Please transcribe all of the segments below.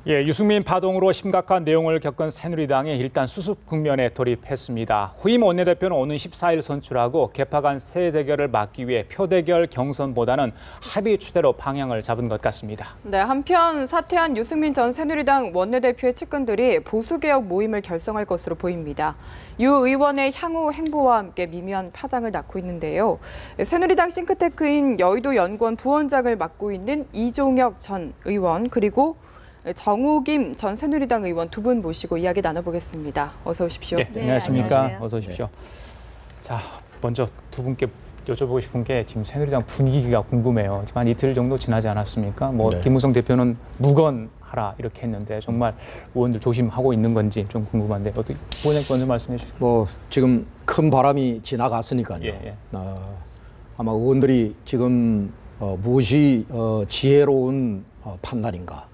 예, 유승민 파동으로 심각한 내용을 겪은 새누리당이 일단 수습 국면에 돌입했습니다. 후임 원내대표는 오는 14일 선출하고 개파 간 새 대결을 막기 위해 표대결 경선보다는 합의 추대로 방향을 잡은 것 같습니다. 네, 한편 사퇴한 유승민 전 새누리당 원내대표의 측근들이 보수개혁 모임을 결성할 것으로 보입니다. 유 의원의 향후 행보와 함께 미묘한 파장을 낳고 있는데요. 새누리당 싱크테크인 여의도 연구원 부원장을 맡고 있는 이종혁 전 의원 그리고 정우김 전 새누리당 의원 두 분 모시고 이야기 나눠보겠습니다. 어서 오십시오. 네, 안녕하십니까. 안녕하세요. 어서 오십시오. 자, 먼저 두 분께 여쭤보고 싶은 게 지금 새누리당 분위기가 궁금해요. 지금 한 이틀 정도 지나지 않았습니까? 네. 김무성 대표는 무건하라 이렇게 했는데 정말 의원들 조심하고 있는 건지 좀 궁금한데 어떻게 부원장님 먼저 말씀해 주시죠. 지금 큰 바람이 지나갔으니까요. 예. 아마 의원들이 지금 무엇이 지혜로운 판단인가.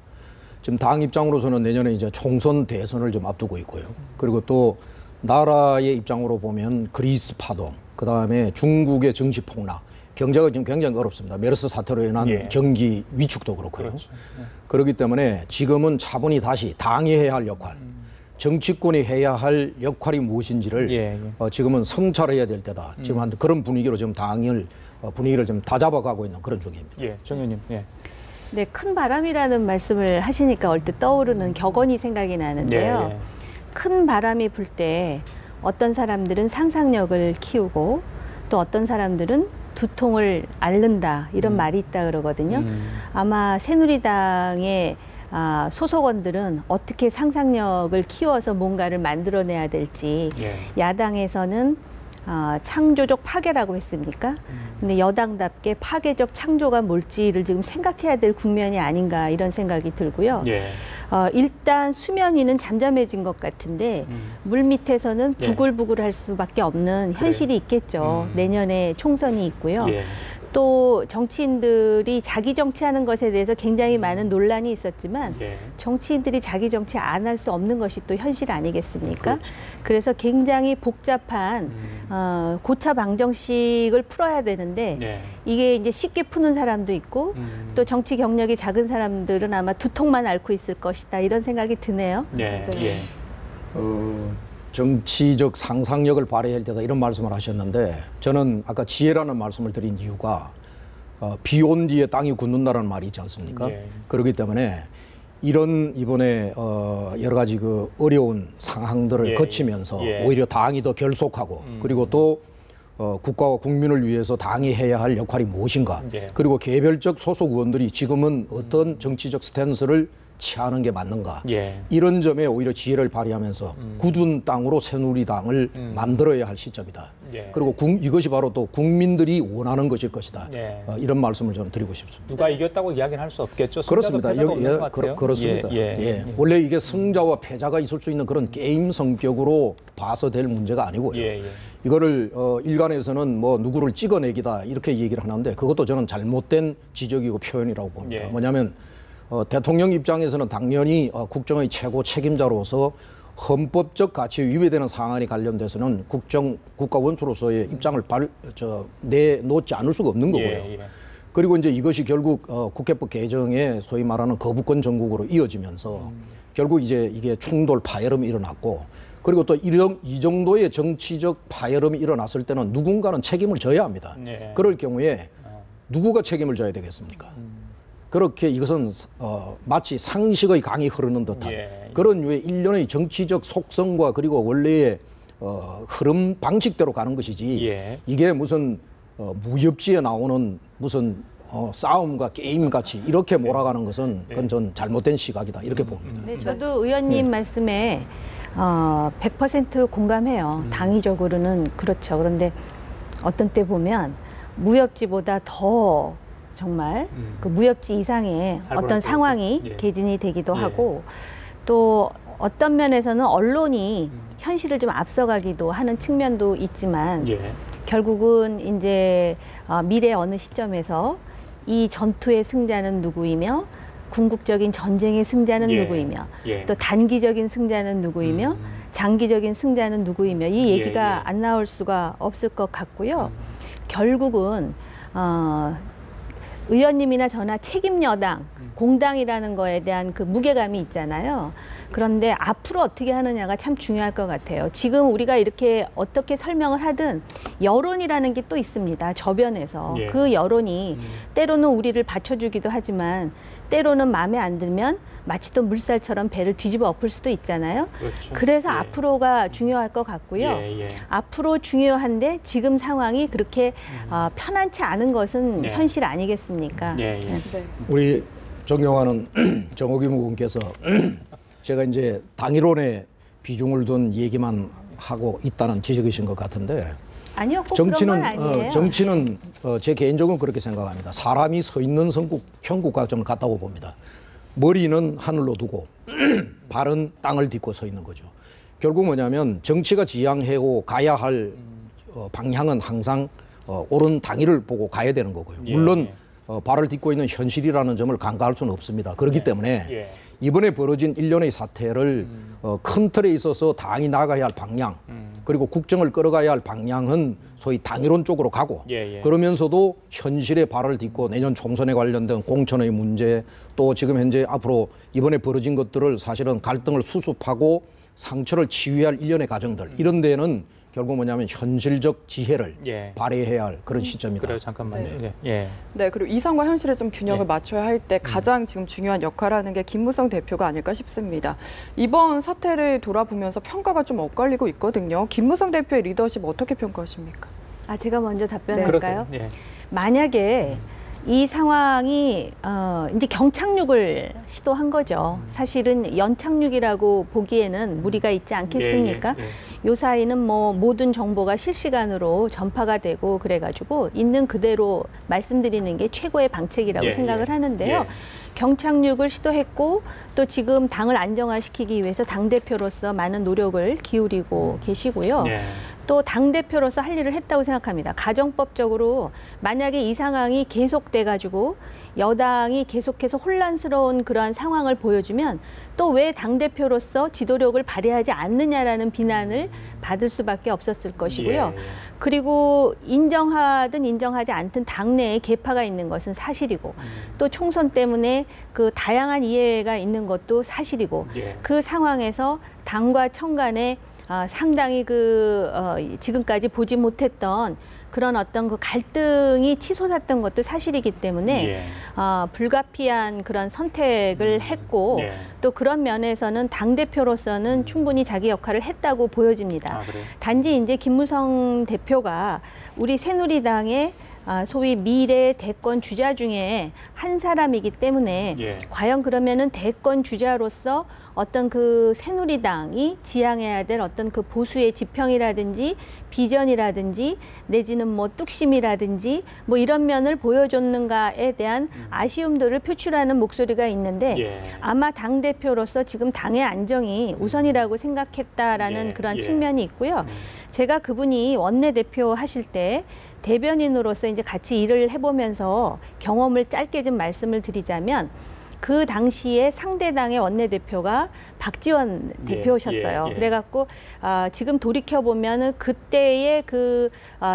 지금 당 입장으로서는 내년에 이제 총선 대선을 좀 앞두고 있고요. 그리고 또 나라의 입장으로 보면 그리스 파동, 그 다음에 중국의 정치 폭락, 경제가 지금 굉장히 어렵습니다. 메르스 사태로 인한 경기 위축도 그렇고요. 그렇죠. 그렇기 때문에 지금은 차분히 다시 당이 해야 할 역할, 정치권이 해야 할 역할이 무엇인지를 지금은 성찰해야 될 때다. 지금 한 그런 분위기로 지금 분위기를 좀 다잡아가고 있는 그런 중입니다. 예, 정 의원님. 예. 네, 큰 바람이라는 말씀을 하시니까 얼핏 떠오르는 격언이 생각이 나는데요. 큰 바람이 불 때 어떤 사람들은 상상력을 키우고 또 어떤 사람들은 두통을 앓는다 이런 말이 있다 그러거든요. 아마 새누리당의 소속원들은 어떻게 상상력을 키워서 뭔가를 만들어내야 될지 야당에서는 창조적 파괴라고 했습니까? 근데 여당답게 파괴적 창조가 뭘지를 지금 생각해야 될 국면이 아닌가 이런 생각이 들고요. 일단 수면 위는 잠잠해진 것 같은데 물 밑에서는 부글부글할 수밖에 없는 현실이 있겠죠. 내년에 총선이 있고요. 또 정치인들이 자기 정치하는 것에 대해서 굉장히 많은 논란이 있었지만 정치인들이 자기 정치 안 할 수 없는 것이 또 현실 아니겠습니까? 그래서 굉장히 복잡한 고차 방정식을 풀어야 되는데 이게 이제 쉽게 푸는 사람도 있고 또 정치 경력이 작은 사람들은 아마 두통만 앓고 있을 것이다 이런 생각이 드네요. 정치적 상상력을 발휘할 때다 이런 말씀을 하셨는데 저는 아까 지혜라는 말씀을 드린 이유가 비 온 뒤에 땅이 굳는다는 말이 있지 않습니까? 그렇기 때문에 이런 이번에 여러 가지 그 어려운 상황들을 거치면서 오히려 당이 더 결속하고 그리고 또 국가와 국민을 위해서 당이 해야 할 역할이 무엇인가 그리고 개별적 소속 의원들이 지금은 어떤 정치적 스탠스를 취하는 게 맞는가 이런 점에 오히려 지혜를 발휘하면서 굳은 땅으로 새누리당을 만들어야 할 시점이다. 그리고 이것이 바로 또 국민들이 원하는 것일 것이다. 이런 말씀을 저는 드리고 싶습니다. 누가 이겼다고 이야기는 할 수 없겠죠. 그렇습니다. 그렇습니다. 원래 이게 승자와 패자가 있을 수 있는 그런 게임 성격으로 봐서 될 문제가 아니고요. 이거를 일간에서는 뭐 누구를 찍어내기다 이렇게 얘기를 하는데 그것도 저는 잘못된 지적이고 표현이라고 봅니다. 뭐냐면 대통령 입장에서는 당연히 국정의 최고 책임자로서 헌법적 가치에 위배되는 사안이 관련돼서는 국가 원수로서의 입장을 내놓지 않을 수가 없는 거고요. 그리고 이제 이것이 결국 국회법 개정에 소위 말하는 거부권 정국으로 이어지면서 결국 이제 이게 충돌 파열음이 일어났고 그리고 또 이 정도의 정치적 파열음이 일어났을 때는 누군가는 책임을 져야 합니다. 그럴 경우에 누구가 책임을 져야 되겠습니까? 그렇게 이것은 마치 상식의 강이 흐르는 듯한 그런 류의 일련의 정치적 속성과 그리고 원래의 흐름 방식대로 가는 것이지 이게 무슨 무협지에 나오는 무슨 싸움과 게임 같이 이렇게 몰아가는 것은 그건 전 잘못된 시각이다 이렇게 봅니다. 네, 저도 의원님 말씀에 100% 공감해요. 당위적으로는 그렇죠. 그런데 어떤 때 보면 무협지보다 더 정말 그 무협지 이상의 어떤 상황이 개진이 되기도 하고 또 어떤 면에서는 언론이 현실을 좀 앞서가기도 하는 측면도 있지만 결국은 이제 미래 어느 시점에서 이 전투의 승자는 누구이며 궁극적인 전쟁의 승자는 누구이며 또 단기적인 승자는 누구이며 장기적인 승자는 누구이며 이 얘기가 안 나올 수가 없을 것 같고요. 결국은 의원님이나 저나 책임 여당 공당이라는 거에 대한 그 무게감이 있잖아요. 그런데 앞으로 어떻게 하느냐가 참 중요할 것 같아요. 지금 우리가 이렇게 어떻게 설명을 하든 여론이라는 게 또 있습니다. 저변에서. 예. 그 여론이 때로는 우리를 받쳐주기도 하지만 때로는 마음에 안 들면 마치 또 물살처럼 배를 뒤집어 엎을 수도 있잖아요. 그렇죠. 그래서 예. 앞으로가 중요할 것 같고요. 예. 앞으로 중요한데 지금 상황이 그렇게 편안치 않은 것은 네. 현실 아니겠습니까? 네. 우리 존경하는 정호김 의원께서 제가 이제 당일론에 비중을 둔 얘기만 하고 있다는 지적이신 것 같은데 아니요, 꼭 그런 건 아니에요. 정치는 제 개인적으로 그렇게 생각합니다. 사람이 서 있는 형국과 좀 같다고 봅니다. 머리는 하늘로 두고 발은 땅을 딛고 서 있는 거죠. 결국 뭐냐면 정치가 지향하고 가야 할 방향은 항상 옳은 당위를 보고 가야 되는 거고요. 물론 발을 딛고 있는 현실이라는 점을 간과할 수는 없습니다. 그렇기 때문에 이번에 벌어진 일련의 사태를 큰 틀에 있어서 당이 나가야 할 방향 그리고 국정을 끌어가야 할 방향은 소위 당이론 쪽으로 가고 그러면서도 현실에 발을 딛고 내년 총선에 관련된 공천의 문제 또 지금 현재 앞으로 이번에 벌어진 것들을 사실은 갈등을 수습하고 상처를 치유할 일련의 과정들 이런 데는 결국 뭐냐면 현실적 지혜를 발휘해야 할 그런 시점이다. 그래요, 잠깐만요. 네, 그리고 이상과 현실의 좀 균형을 맞춰야 할 때 가장 지금 중요한 역할을 하는 게 김무성 대표가 아닐까 싶습니다. 이번 사태를 돌아보면서 평가가 좀 엇갈리고 있거든요. 김무성 대표의 리더십 어떻게 평가하십니까? 제가 먼저 답변할까요? 네. 만약에 이 상황이 이제 경착륙을 시도한 거죠. 사실은 연착륙이라고 보기에는 무리가 있지 않겠습니까? 요 사이는 뭐 모든 정보가 실시간으로 전파가 되고 그래가지고 있는 그대로 말씀드리는 게 최고의 방책이라고 생각을 하는데요. 경착륙을 시도했고 또 지금 당을 안정화시키기 위해서 당대표로서 많은 노력을 기울이고 계시고요. 또 당대표로서 할 일을 했다고 생각합니다. 가정법적으로 만약에 이 상황이 계속돼가지고 여당이 계속해서 혼란스러운 그러한 상황을 보여주면 또 왜 당대표로서 지도력을 발휘하지 않느냐라는 비난을 받을 수밖에 없었을 것이고요. 그리고 인정하든 인정하지 않든 당내에 계파가 있는 것은 사실이고 또 총선 때문에 그 다양한 이해가 있는 것도 사실이고 그 상황에서 당과 청 간에 상당히 지금까지 보지 못했던 그런 어떤 그 갈등이 치솟았던 것도 사실이기 때문에 불가피한 그런 선택을 했고 또 그런 면에서는 당대표로서는 충분히 자기 역할을 했다고 보여집니다. 단지 이제 김무성 대표가 우리 새누리당의 소위 미래 대권 주자 중에 한 사람이기 때문에 과연 그러면은 대권 주자로서 어떤 그 새누리당이 지향해야 될 어떤 그 보수의 지평이라든지 비전이라든지 내지는 뭐 뚝심이라든지 뭐 이런 면을 보여줬는가에 대한 아쉬움들을 표출하는 목소리가 있는데 아마 당대표로서 지금 당의 안정이 우선이라고 생각했다라는 그런 측면이 있고요. 제가 그분이 원내대표 하실 때 대변인으로서 이제 같이 일을 해보면서 경험을 짧게 좀 말씀을 드리자면 그 당시에 상대당의 원내대표가 박지원 대표셨어요. 그래갖고 지금 돌이켜보면은 그때의 그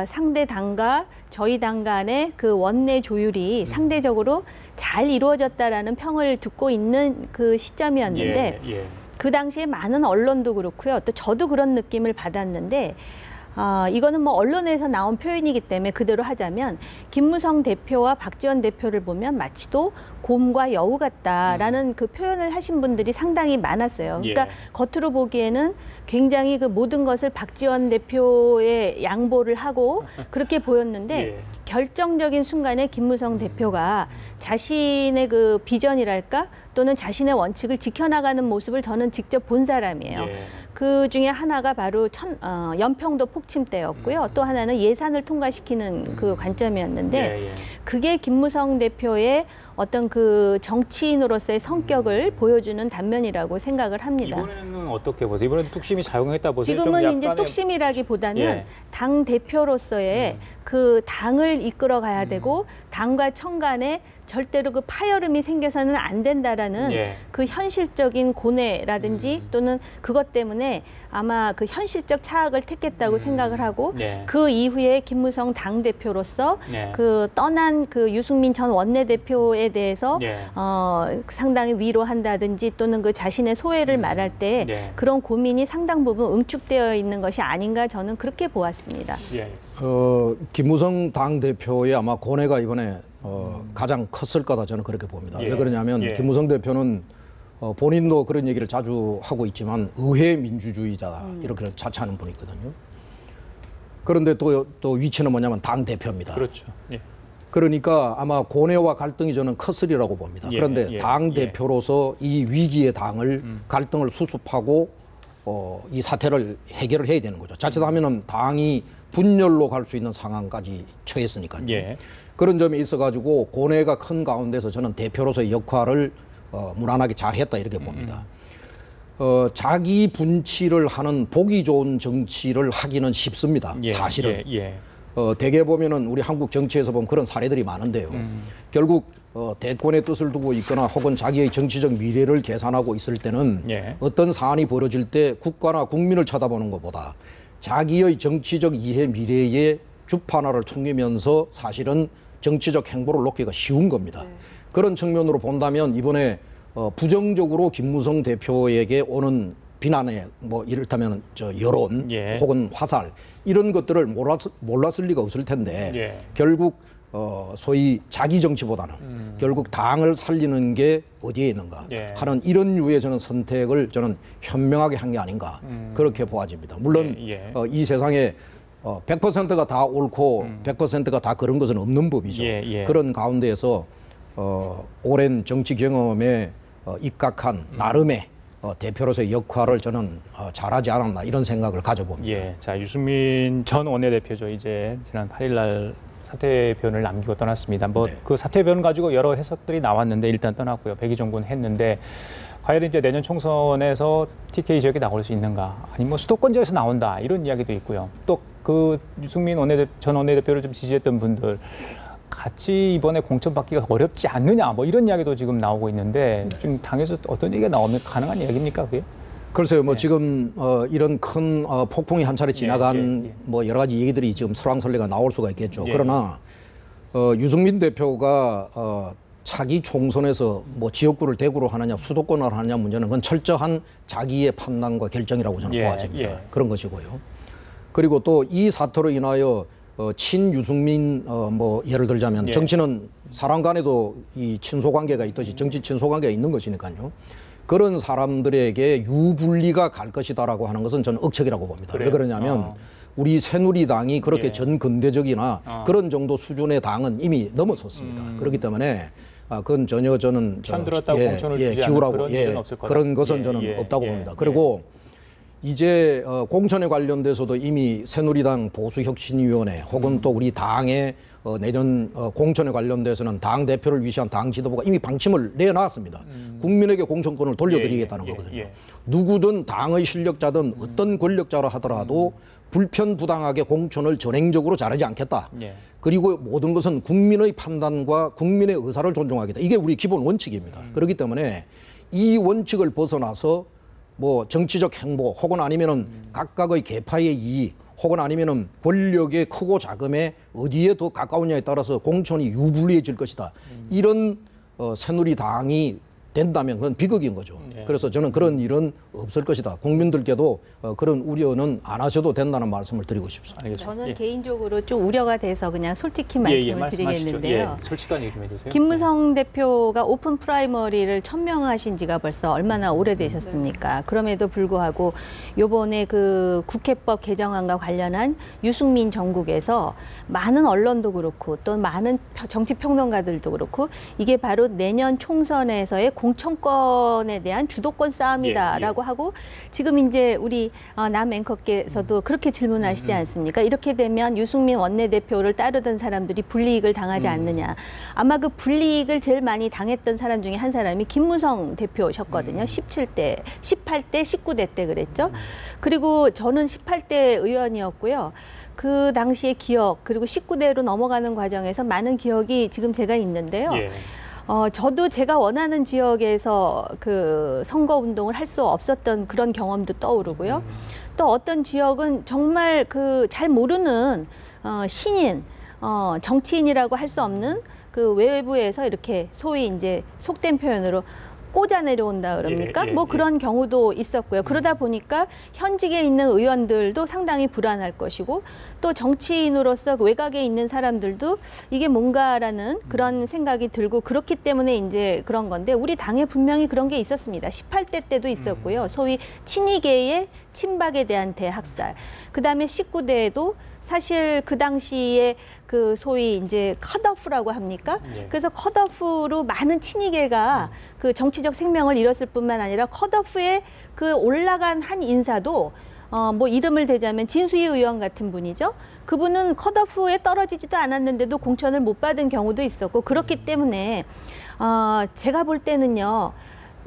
상대당과 저희 당 간의 그 원내 조율이 상대적으로 잘 이루어졌다라는 평을 듣고 있는 그 시점이었는데 그 당시에 많은 언론도 그렇고요. 또 저도 그런 느낌을 받았는데 이거는 뭐 언론에서 나온 표현이기 때문에 그대로 하자면 김무성 대표와 박지원 대표를 보면 마치도 곰과 여우 같다라는 그 표현을 하신 분들이 상당히 많았어요. 그러니까 겉으로 보기에는 굉장히 그 모든 것을 박지원 대표의 양보를 하고 그렇게 보였는데 결정적인 순간에 김무성 대표가 자신의 그 비전이랄까 또는 자신의 원칙을 지켜나가는 모습을 저는 직접 본 사람이에요. 그 중에 하나가 바로 연평도 폭침 때였고요. 또 하나는 예산을 통과시키는 그 관점이었는데 그게 김무성 대표의 어떤 그 정치인으로서의 성격을 보여주는 단면이라고 생각을 합니다. 이번에는 어떻게 보세요? 이번에도 뚝심이 작용했다 보세요? 지금은 이제 뚝심이라기보다는 당 대표로서의 그 당을 이끌어 가야 되고 당과 청 간에 절대로 그 파열음이 생겨서는 안 된다라는 그 현실적인 고뇌라든지 또는 그것 때문에 아마 그 현실적 차악을 택했다고 생각을 하고 그 이후에 김무성 당대표로서 그 떠난 그 유승민 전 원내대표에 거에 대해서 상당히 위로한다든지 또는 그 자신의 소회를 말할 때 그런 고민이 상당 부분 응축되어 있는 것이 아닌가 저는 그렇게 보았습니다. 김무성 당대표의 아마 고뇌가 이번에 가장 컸을 거다 저는 그렇게 봅니다. 왜 그러냐면 김무성 대표는 본인도 그런 얘기를 자주 하고 있지만 의회 민주주의자다 이렇게 자처하는 분이거든요. 그런데 또 위치는 뭐냐면 당대표입니다. 그렇죠. 그러니까 아마 고뇌와 갈등이 저는 컸으리라고 봅니다. 그런데 당대표로서 이 위기의 당을 갈등을 수습하고 이 사태를 해결을 해야 되는 거죠. 자칫하면은 당이 분열로 갈 수 있는 상황까지 처했으니까요. 그런 점이 있어가지고 고뇌가 큰 가운데서 저는 대표로서의 역할을 무난하게 잘했다 이렇게 봅니다. 자기 분치를 하는 보기 좋은 정치를 하기는 쉽습니다. 사실은. 대개 보면은 우리 한국 정치에서 보면 그런 사례들이 많은데요. 결국 대권의 뜻을 두고 있거나 혹은 자기의 정치적 미래를 계산하고 있을 때는 어떤 사안이 벌어질 때 국가나 국민을 쳐다보는 것보다 자기의 정치적 이해 미래의 주판화를 통하면서 사실은 정치적 행보를 놓기가 쉬운 겁니다. 그런 측면으로 본다면 이번에 부정적으로 김무성 대표에게 오는 비난의 뭐 이를테면 여론 혹은 화살 이런 것들을 몰랐을 리가 없을 텐데 결국 소위 자기 정치보다는 결국 당을 살리는 게 어디에 있는가 하는 이런 류의 저는 선택을 저는 현명하게 한 게 아닌가 그렇게 보아집니다. 물론 이 세상에 100%가 다 옳고 100%가 다 그런 것은 없는 법이죠. 그런 가운데에서 오랜 정치 경험에 입각한 나름의 대표로서의 역할을 저는 잘하지 않았나 이런 생각을 가져봅니다. 자, 유승민 전 원내대표죠. 이제 지난 8일 날 사퇴변을 남기고 떠났습니다. 그 사퇴변 가지고 여러 해석들이 나왔는데 일단 떠났고요. 백의종군 했는데 과연 이제 내년 총선에서 TK 지역에 나올 수 있는가? 아니면 뭐 수도권 지역에서 나온다 이런 이야기도 있고요. 또 그 유승민 전 원내대표를 좀 지지했던 분들 같이 이번에 공천받기가 어렵지 않느냐 뭐 이런 이야기도 지금 나오고 있는데 지금 당에서 어떤 얘기가 나오면 가능한 이야기입니까 그게? 글쎄요, 뭐 지금 이런 큰 폭풍이 한 차례 지나간 뭐 여러 가지 얘기들이 지금 설왕설래가 나올 수가 있겠죠. 그러나 유승민 대표가 차기 총선에서 뭐 지역구를 대구로 하느냐 수도권으로 하느냐 문제는 그건 철저한 자기의 판단과 결정이라고 저는 보아집니다. 그런 것이고요. 그리고 또 이 사태로 인하여 친유승민 뭐 예를 들자면 정치는 사람 간에도 이 친소 관계가 있듯이 정치 친소 관계가 있는 것이니까요. 그런 사람들에게 유불리가 갈 것이다라고 하는 것은 저는 억측이라고 봅니다. 왜 그러냐면 우리 새누리당이 그렇게 전근대적이나 그런 정도 수준의 당은 이미 넘어섰습니다. 그렇기 때문에 그건 전혀 저는 기우라고 그런 것은 저는 없다고 봅니다. 그리고 이제 공천에 관련돼서도 이미 새누리당 보수혁신위원회 혹은 또 우리 당의 내년 공천에 관련돼서는 당 대표를 위시한 당 지도부가 이미 방침을 내놨습니다. 국민에게 공천권을 돌려드리겠다는 거거든요. 누구든 당의 실력자든 어떤 권력자라 하더라도 불편부당하게 공천을 전행적으로 잘하지 않겠다. 그리고 모든 것은 국민의 판단과 국민의 의사를 존중하겠다. 이게 우리 기본 원칙입니다. 그렇기 때문에 이 원칙을 벗어나서 뭐 정치적 행보 혹은 아니면은 각각의 계파의 이익 혹은 아니면은 권력의 크고 작음에 어디에 더 가까우냐에 따라서 공천이 유불리해질 것이다. 이런 새누리당이 된다면 그건 비극인 거죠. 그래서 저는 그런 일은 없을 것이다. 국민들께도 그런 우려는 안 하셔도 된다는 말씀을 드리고 싶습니다. 저는 개인적으로 좀 우려가 돼서 그냥 솔직히 말씀을 드리겠는데요. 솔직한 얘기 좀 해주세요. 김무성 대표가 오픈 프라이머리를 천명하신 지가 벌써 얼마나 오래되셨습니까? 그럼에도 불구하고 요번에 그 국회법 개정안과 관련한 유승민 전국에서 많은 언론도 그렇고 또 많은 정치평론가들도 그렇고 이게 바로 내년 총선에서의 공천권에 대한 주도권 싸움이다라고 하고 지금 이제 우리 남 앵커께서도 그렇게 질문하시지 않습니까? 이렇게 되면 유승민 원내대표를 따르던 사람들이 불이익을 당하지 않느냐. 아마 그 불이익을 제일 많이 당했던 사람 중에 한 사람이 김무성 대표셨거든요. 18대, 19대 때 그랬죠. 그리고 저는 18대 의원이었고요. 그 당시의 기억 그리고 19대로 넘어가는 과정에서 많은 기억이 지금 제가 있는데요. 저도 제가 원하는 지역에서 그 선거 운동을 할 수 없었던 그런 경험도 떠오르고요. 또 어떤 지역은 정말 그 잘 모르는 신인, 정치인이라고 할 수 없는 그 외부에서 이렇게 소위 이제 속된 표현으로 꽂아 내려온다 그럽니까? 뭐 그런 경우도 있었고요. 그러다 보니까 현직에 있는 의원들도 상당히 불안할 것이고 또 정치인으로서 외곽에 있는 사람들도 이게 뭔가라는 그런 생각이 들고 그렇기 때문에 이제 그런 건데 우리 당에 분명히 그런 게 있었습니다. 18대 때도 있었고요. 소위 친이계의 친박에 대한 대학살. 그다음에 19대에도 사실 그 당시에 그 소위 이제 컷오프라고 합니까? 그래서 컷오프로 많은 친이계가 그 정치적 생명을 잃었을 뿐만 아니라 컷오프에 그 올라간 한 인사도 뭐 이름을 대자면 진수희 의원 같은 분이죠. 그분은 컷오프에 떨어지지도 않았는데도 공천을 못 받은 경우도 있었고 그렇기 때문에 제가 볼 때는요.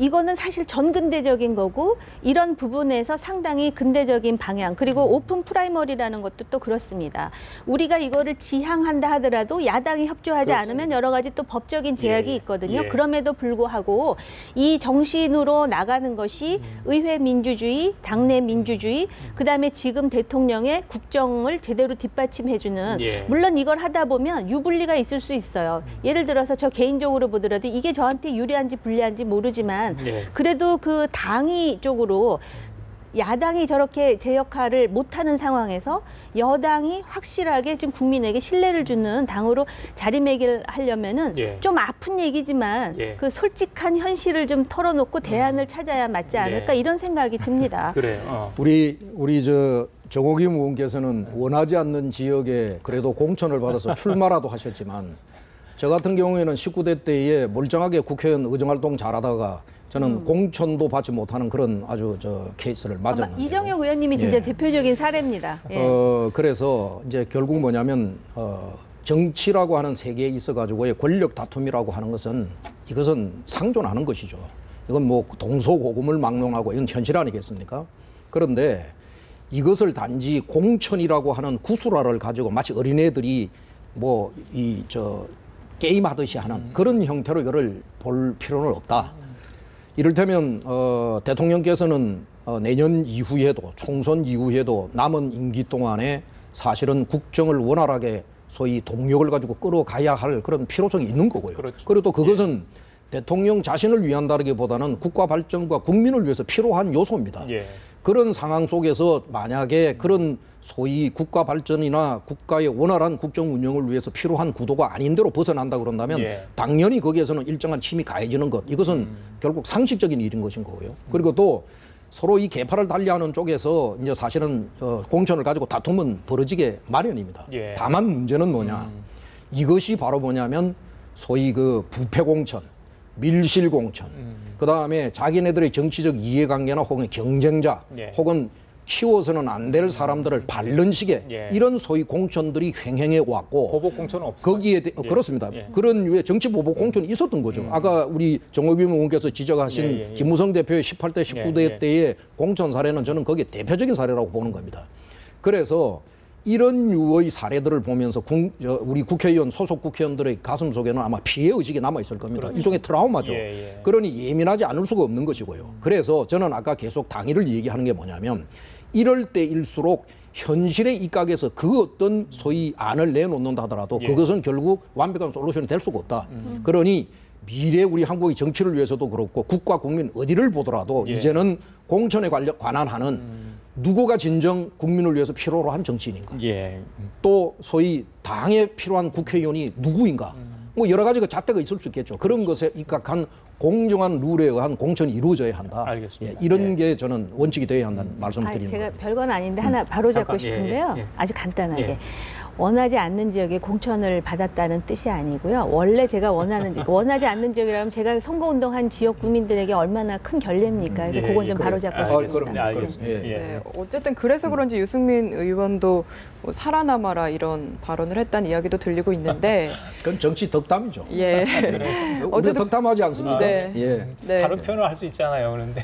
이거는 사실 전근대적인 거고 이런 부분에서 상당히 근대적인 방향 그리고 오픈 프라이머리라는 것도 또 그렇습니다. 우리가 이거를 지향한다 하더라도 야당이 협조하지 않으면 여러 가지 또 법적인 제약이 있거든요. 그럼에도 불구하고 이 정신으로 나가는 것이 의회 민주주의, 당내 민주주의, 그다음에 지금 대통령의 국정을 제대로 뒷받침해주는 물론 이걸 하다 보면 유불리가 있을 수 있어요. 예를 들어서 저 개인적으로 보더라도 이게 저한테 유리한지 불리한지 모르지만 그래도 그 당이 쪽으로 야당이 저렇게 제 역할을 못하는 상황에서 여당이 확실하게 지금 국민에게 신뢰를 주는 당으로 자리매김하려면은 좀 아픈 얘기지만 그 솔직한 현실을 좀 털어놓고 대안을 찾아야 맞지 않을까 이런 생각이 듭니다. 그래요. 우리 저 정호김 의원께서는 원하지 않는 지역에 그래도 공천을 받아서 출마라도 하셨지만 저 같은 경우에는 19대 때에 멀쩡하게 국회의원 의정활동 잘하다가 저는 공천도 받지 못하는 그런 아주 저 케이스를 맞았는데 이정혁 의원님이 진짜 대표적인 사례입니다. 그래서 이제 결국 뭐냐면 정치라고 하는 세계에 있어가지고의 권력 다툼이라고 하는 것은 이것은 상존하는 것이죠. 이건 뭐 동서고금을 막론하고 이건 현실 아니겠습니까? 그런데 이것을 단지 공천이라고 하는 구슬화를 가지고 마치 어린애들이 뭐 게임 하듯이 하는 그런 형태로 이거를 볼 필요는 없다. 이를테면 대통령께서는 내년 이후에도 총선 이후에도 남은 임기 동안에 사실은 국정을 원활하게 소위 동력을 가지고 끌어가야 할 그런 필요성이 있는 거고요. 그리고 또 그것은 대통령 자신을 위한다기보다는 국가 발전과 국민을 위해서 필요한 요소입니다. 그런 상황 속에서 만약에 그런 소위 국가 발전이나 국가의 원활한 국정 운영을 위해서 필요한 구도가 아닌 대로 벗어난다 그런다면 당연히 거기에서는 일정한 침이 가해지는 것 이것은 결국 상식적인 일인 것인 거고요. 그리고 또 서로 이 계파를 달리하는 쪽에서 이제 사실은 공천을 가지고 다툼은 벌어지게 마련입니다. 다만 문제는 뭐냐? 이것이 바로 뭐냐면 소위 그 부패 공천, 밀실 공천, 그 다음에 자기네들의 정치적 이해관계나 혹은 경쟁자, 혹은 키워서는 안 될 사람들을 바른 식의 이런 소위 공천들이 횡행해 왔고 보복 공천은 없어요. 거기에 그렇습니다. 그런 류의 정치 보복 공천이 있었던 거죠. 아까 우리 정호빈 의원께서 지적하신 김무성 대표의 18대, 19대 때의 공천 사례는 저는 거기에 대표적인 사례라고 보는 겁니다. 그래서 이런 류의 사례들을 보면서 우리 국회의원, 소속 국회의원들의 가슴 속에는 아마 피해의식이 남아있을 겁니다. 일종의 트라우마죠. 그러니 예민하지 않을 수가 없는 것이고요. 그래서 저는 아까 계속 당위를 얘기하는 게 뭐냐면 이럴 때일수록 현실에 입각해서 그 어떤 소위 안을 내놓는다 하더라도 그것은 결국 완벽한 솔루션이 될 수가 없다. 그러니 미래 우리 한국의 정치를 위해서도 그렇고 국가 국민 어디를 보더라도 이제는 공천에 관한 하는 누구가 진정 국민을 위해서 필요로 한 정치인인가? 또 소위 당에 필요한 국회의원이 누구인가? 뭐 여러 가지 잣대가 있을 수 있겠죠. 그런 것에 입각한 공정한 룰에 의한 공천이 이루어져야 한다. 이런 게 저는 원칙이 되어야 한다는 말씀을 드리는 거예요. 제가 별건 아닌데 하나 바로 잡고 싶은데요. 아주 간단하게. 원하지 않는 지역에 공천을 받았다는 뜻이 아니고요. 원래 제가 원하지 않는 지역이라면 제가 선거운동한 지역 국민들에게 얼마나 큰 결례입니까? 그래서 그건 좀 바로 잡고 싶습니다. 어쨌든 그래서 그런지 유승민 의원도 뭐 살아남아라 이런 발언을 했다는 이야기도 들리고 있는데 그건 정치 덕담이죠. 어쨌든 덕담하지 않습니까? 다른 표현을 할 수 있잖아요. 그런데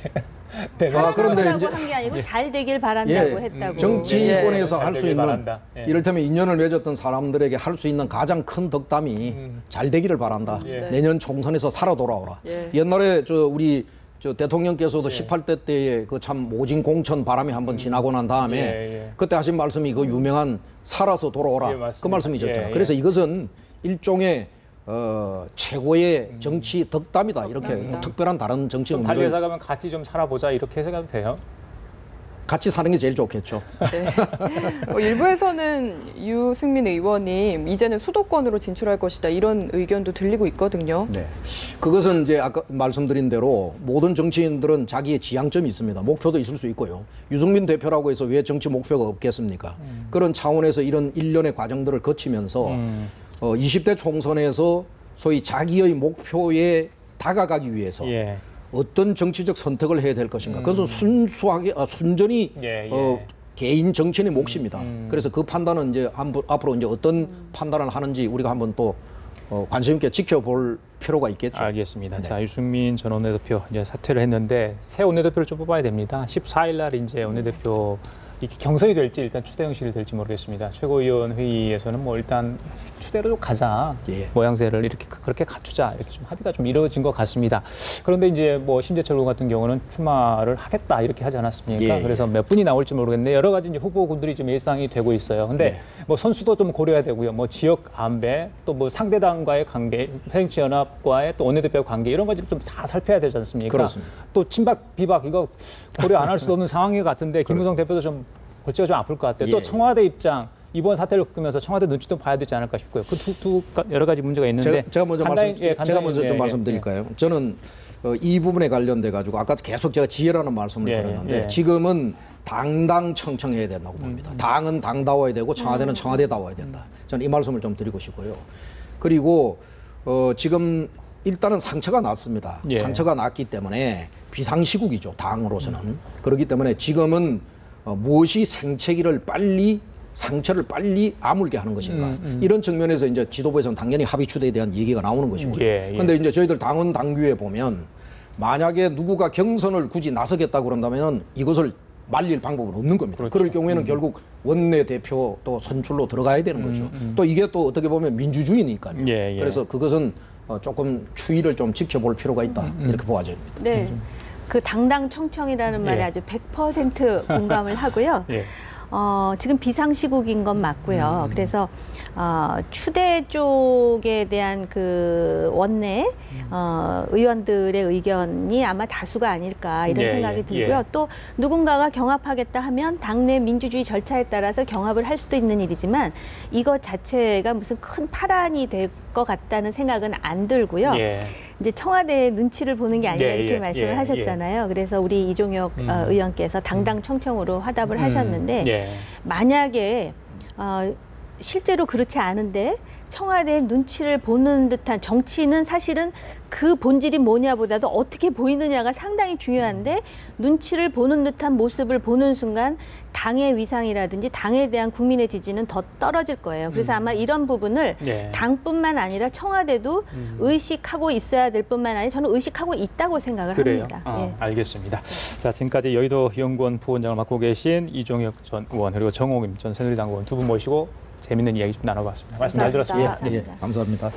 그런데 이제 한 게 아니고 잘 되길 바란다고 했다고. 정치권에서 할 수 있는 이를테면 인연을 맺었던 사람들에게 할 수 있는 가장 큰 덕담이 잘 되기를 바란다. 내년 총선에서 살아 돌아오라. 옛날에 우리 대통령께서도 18대 때에 그 참 모진 공천 바람이 한번 지나고 난 다음에 그때 하신 말씀이 그 유명한 살아서 돌아오라 그 말씀이셨잖아요. 그래서 이것은 일종의 최고의 정치 덕담이다. 이렇게 뭐 특별한 다른 정치 달리 해서 가면 같이 좀 살아보자 이렇게 생각도 돼요. 같이 사는 게 제일 좋겠죠. 네. 일부에서는 유승민 의원님 이제는 수도권으로 진출할 것이다 이런 의견도 들리고 있거든요. 네, 그것은 이제 아까 말씀드린 대로 모든 정치인들은 자기의 지향점이 있습니다. 목표도 있을 수 있고요. 유승민 대표라고 해서 왜 정치 목표가 없겠습니까? 그런 차원에서 이런 일련의 과정들을 거치면서 20대 총선에서 소위 자기의 목표에 다가가기 위해서 예. 어떤 정치적 선택을 해야 될 것인가. 그것은 순전히 개인 정치인의 몫입니다. 그래서 그 판단은 이제 앞으로 이제 어떤 판단을 하는지 우리가 한번 또 관심 있게 지켜볼 필요가 있겠죠. 알겠습니다. 네. 자, 유승민 전 원내대표 이제 사퇴를 했는데 새 원내대표를 좀 뽑아야 됩니다. 14일 날 이제 원내대표 이렇게 경선이 될지 일단 추대 형식이 될지 모르겠습니다. 최고위원 회의에서는 뭐 일단 추대로 좀 가자. 예. 모양새를 이렇게 그렇게 갖추자. 이렇게 좀 합의가 좀 이루어진 것 같습니다. 그런데 이제 뭐 심재철 의원 같은 경우는 출마를 하겠다 이렇게 하지 않았습니까? 예. 그래서 몇 분이 나올지 모르겠는데 여러 가지 이제 후보군들이 좀 예상이 되고 있어요. 근데 네. 뭐 선수도 좀 고려해야 되고요. 뭐 지역 안배 또 뭐 상대당과의 관계, 새정치연합과의 또 원내대표 관계 이런 것들 좀 다 살펴야 되지 않습니까? 그렇습니다. 또 친박 비박 이거 고려 안 할 수 없는 상황인 것 같은데 김무성 대표도 좀 골치가 좀 아플 것 같아요. 예. 또 청와대 입장 이번 사태를 겪으면서 청와대 눈치도 봐야 되지 않을까 싶고요. 그 두 여러 가지 문제가 있는데 제가 먼저 좀 말씀드릴까요? 저는 이 부분에 관련돼 가지고 아까 계속 제가 지혜라는 말씀을 드렸는데 지금은 당당청청해야 된다고 봅니다. 당은 당다워야 되고 청와대는 청와대다워야 된다. 저는 이 말씀을 좀 드리고 싶고요. 그리고 지금 일단은 상처가 났습니다. 상처가 났기 때문에 비상시국이죠. 당으로서는. 그렇기 때문에 지금은 무엇이 생채기를 상처를 빨리 아물게 하는 것인가. 이런 측면에서 이제 지도부에서는 당연히 합의 추대에 대한 얘기가 나오는 것이고요. 그런데 이제 저희들 당원 당규에 보면 만약에 누구가 경선을 굳이 나서겠다고 그런다면 이것을 말릴 방법은 없는 겁니다. 그렇죠. 그럴 경우에는 결국 원내대표 또 선출로 들어가야 되는 거죠. 또 이게 또 어떻게 보면 민주주의니까요. 그래서 그것은 조금 추이를 좀 지켜볼 필요가 있다. 이렇게 보아집니다. 네. 그 당당청청이라는 말에 아주 100% 공감을 하고요. 지금 비상시국인 건 맞고요. 그래서 추대 쪽에 대한 그 원내 의원들의 의견이 아마 다수가 아닐까 이런 생각이 들고요. 또 누군가가 경합하겠다 하면 당내 민주주의 절차에 따라서 경합을 할 수도 있는 일이지만 이것 자체가 무슨 큰 파란이 될 것 같다는 생각은 안 들고요. 이제 청와대의 눈치를 보는 게 아니라 이렇게 말씀을 하셨잖아요. 그래서 우리 이종혁 의원께서 당당청청으로 화답을 하셨는데 만약에 실제로 그렇지 않은데 청와대의 눈치를 보는 듯한 정치는 사실은 그 본질이 뭐냐보다도 어떻게 보이느냐가 상당히 중요한데 눈치를 보는 듯한 모습을 보는 순간 당의 위상이라든지 당에 대한 국민의 지지는 더 떨어질 거예요. 그래서 아마 이런 부분을 당뿐만 아니라 청와대도 의식하고 있어야 될 뿐만 아니라 저는 의식하고 있다고 생각을 합니다. 알겠습니다. 자, 지금까지 여의도 연구원 부원장을 맡고 계신 이종혁 전 의원 그리고 정홍임 전 새누리당 의원 두 분 모시고 재밌는 이야기 좀 나눠봤습니다. 말씀 잘 들었습니다. 감사합니다.